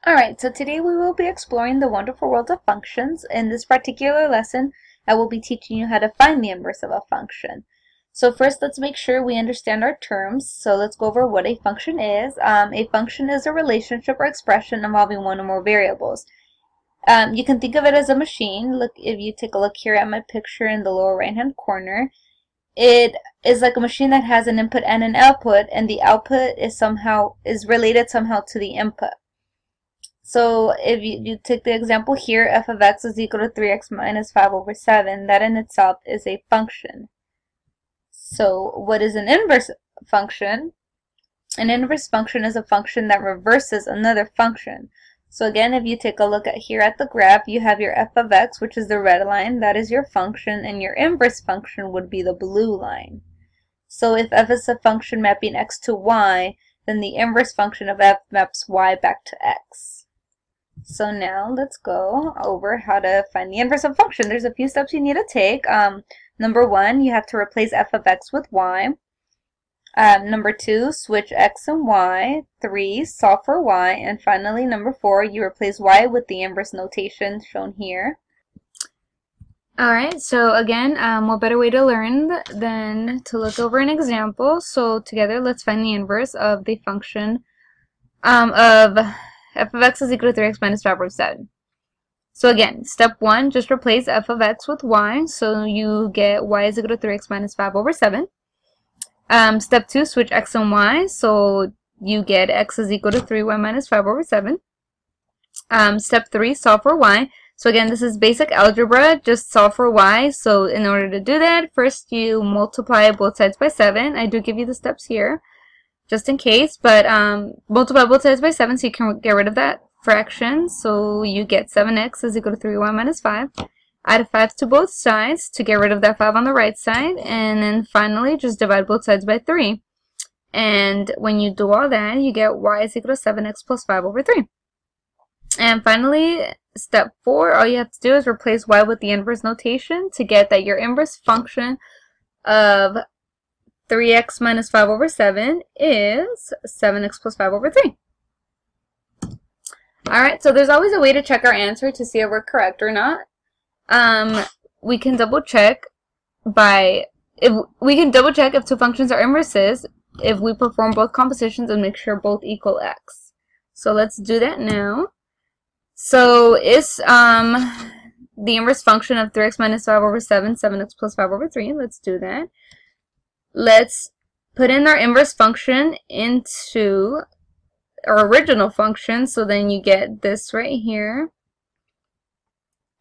Alright, so today we will be exploring the wonderful world of functions. In this particular lesson, I will be teaching you how to find the inverse of a function. So first, let's make sure we understand our terms. So let's go over what a function is. A function is a relationship or expression involving one or more variables. You can think of it as a machine. Look, if you take a look here at my picture in the lower right-hand corner, it is like a machine that has an input and an output, and the output is related somehow to the input. So if you take the example here, f of x is equal to 3x minus 5 over 7, that in itself is a function. So what is an inverse function? An inverse function is a function that reverses another function. So again, if you take a look here at the graph, you have your f of x, which is the red line, that is your function, and your inverse function would be the blue line. So if f is a function mapping x to y, then the inverse function of f maps y back to x. So now let's go over how to find the inverse of a function. There's a few steps you need to take. Number one, you have to replace f of x with y. Number two, switch x and y. 3, solve for y. And finally, number 4, you replace y with the inverse notation shown here. Alright, so again, what better way to learn than to look over an example. So together, let's find the inverse of the function of f of x is equal to 3x minus 5 over 7. So again, step 1, just replace f of x with y. So you get y is equal to 3x minus 5 over 7. Step 2, switch x and y. So you get x is equal to 3y minus 5 over 7. Step 3, solve for y. So again, this is basic algebra, just solve for y. So in order to do that, first you multiply both sides by 7. I do give you the steps here, just in case, but multiply both sides by 7 so you can get rid of that fraction. So you get 7x is equal to 3y minus 5. Add 5 to both sides to get rid of that 5 on the right side. And then finally, just divide both sides by 3. And when you do all that, you get y is equal to 7x plus 5 over 3. And finally, step 4, all you have to do is replace y with the inverse notation to get that your inverse function of 3x minus 5 over 7 is 7x plus 5 over 3. Alright, so there's always a way to check our answer to see if we're correct or not. We can double check if two functions are inverses if we perform both compositions and make sure both equal x. So let's do that now. So is the inverse function of 3x minus 5 over 7 7x plus 5 over 3? Let's do that. Let's put in our inverse function into our original function, so then you get this right here.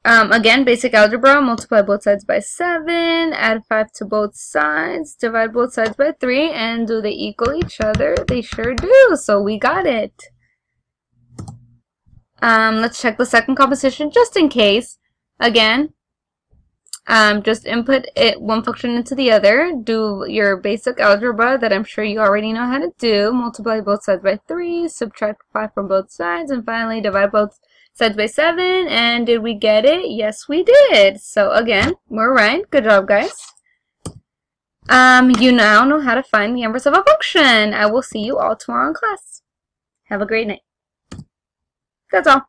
Again, basic algebra, multiply both sides by 7, add 5 to both sides, divide both sides by 3, and do they equal each other? They sure do, so we got it. Let's check the second composition just in case. Again, just input one function into the other, do your basic algebra that I'm sure you already know how to do, multiply both sides by 3, subtract 5 from both sides, and finally divide both sides by 7, and did we get it? Yes, we did. So again, we're right. Good job, guys. You now know how to find the inverse of a function. I will see you all tomorrow in class. Have a great night. That's all.